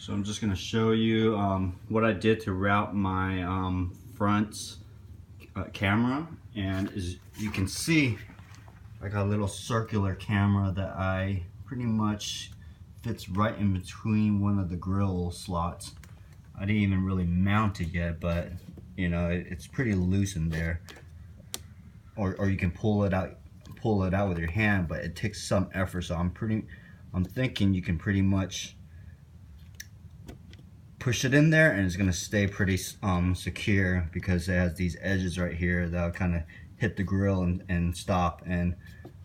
So I'm just going to show you what I did to route my front camera, and as you can see, I got a little circular camera that I pretty much fits right in between one of the grill slots. I didn't even really mount it yet, but you know, it's pretty loose in there, or you can pull it out with your hand, but it takes some effort. So I'm thinking you can pretty much push it in there and it's going to stay pretty secure, because it has these edges right here that'll kind of hit the grill and stop. And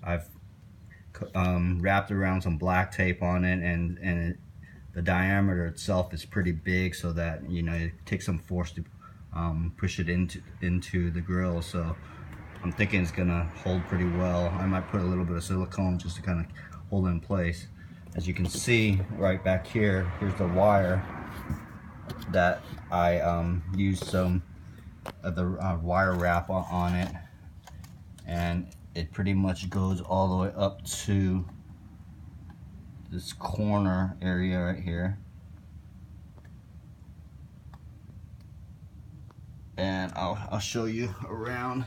I've wrapped around some black tape on it, and the diameter itself is pretty big, so that, you know, it takes some force to push it into the grill. So I'm thinking it's gonna hold pretty well. I might put a little bit of silicone just to kind of hold it in place. As you can see right back here, here's the wire that I used some of the wire wrap on it, and it pretty much goes all the way up to this corner area right here. And I'll show you around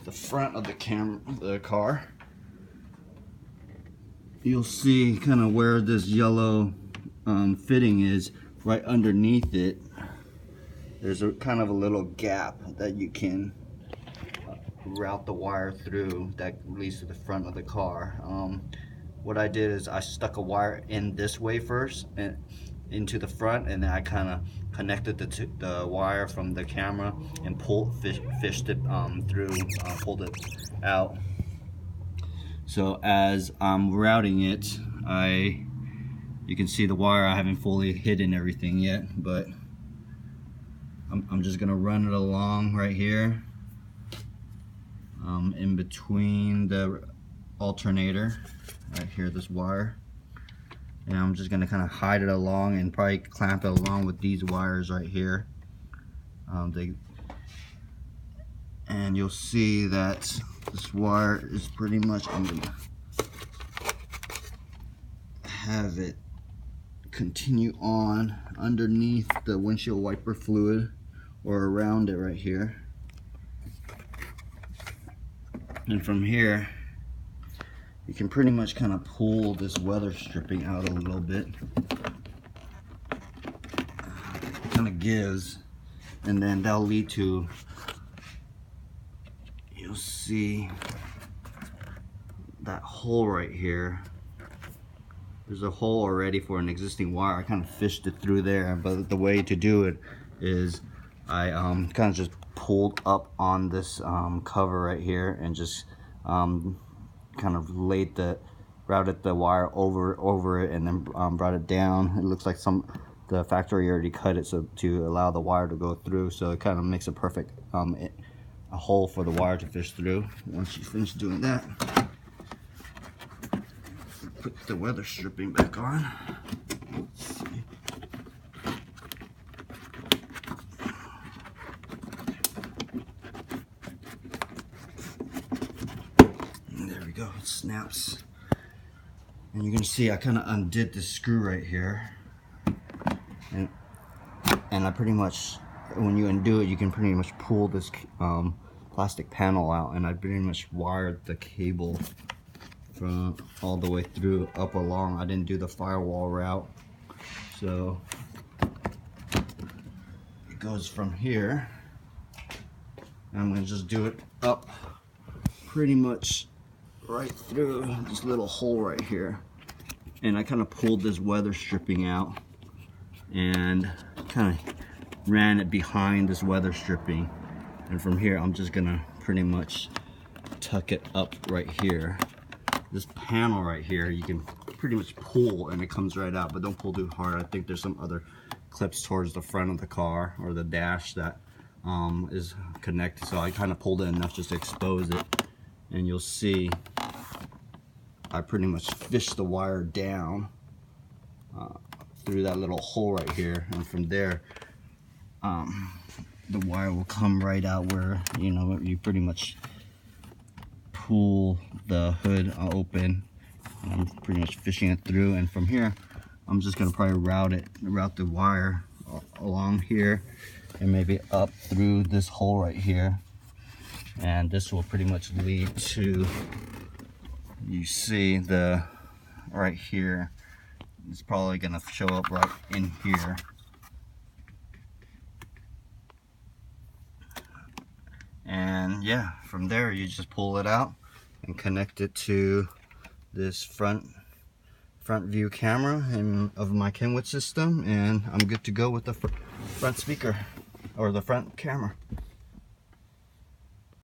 the front of the car. You'll see kind of where this yellow fitting is. Right underneath it, there's a kind of a little gap that you can route the wire through that leads to the front of the car. What I did is I stuck a wire in this way first and into the front, and then I kind of connected the wire from the camera and fished it through, pulled it out. So as I'm routing it, you can see the wire. I haven't fully hidden everything yet, but I'm just gonna run it along right here, in between the alternator right here, this wire, and I'm just gonna kind of hide it along and probably clamp it along with these wires right here. And you'll see that this wire is pretty much, I'm gonna have it continue on underneath the windshield wiper fluid, or around it right here. And from here, you can pretty much kind of pull this weather stripping out a little bit. It kind of gives, and then that'll lead to, you'll see that hole right here. There's a hole already for an existing wire. I kind of fished it through there, but the way to do it is I kind of just pulled up on this cover right here, and just kind of routed the wire over it, and then brought it down. It looks like the factory already cut it so to allow the wire to go through, so it kind of makes a perfect a hole for the wire to fish through. Once you finish doing that, put the weather stripping back on. Let's see. And there we go, it snaps. And you can see I kind of undid the screw right here. And I pretty much, when you undo it, you can pretty much pull this plastic panel out, and I pretty much wired the cable from all the way through up along. I didn't do the firewall route, so it goes from here. I'm gonna just do it up pretty much right through this little hole right here, and I kind of pulled this weather stripping out and kind of ran it behind this weather stripping, and from here I'm just gonna pretty much tuck it up right here. This panel right here, you can pretty much pull and it comes right out, but don't pull too hard. I think there's some other clips towards the front of the car or the dash that is connected, so I kind of pulled it enough just to expose it. And you'll see I pretty much fished the wire down through that little hole right here, and from there the wire will come right out where, you know, you pretty much pull the hood open, and I'm pretty much fishing it through. And from here I'm just gonna probably route the wire along here and maybe up through this hole right here, and this will pretty much lead to, you see the right here, it's probably gonna show up right in here. And yeah, from there you just pull it out and connect it to this front view camera of my Kenwood system, and I'm good to go with the front speaker or the front camera.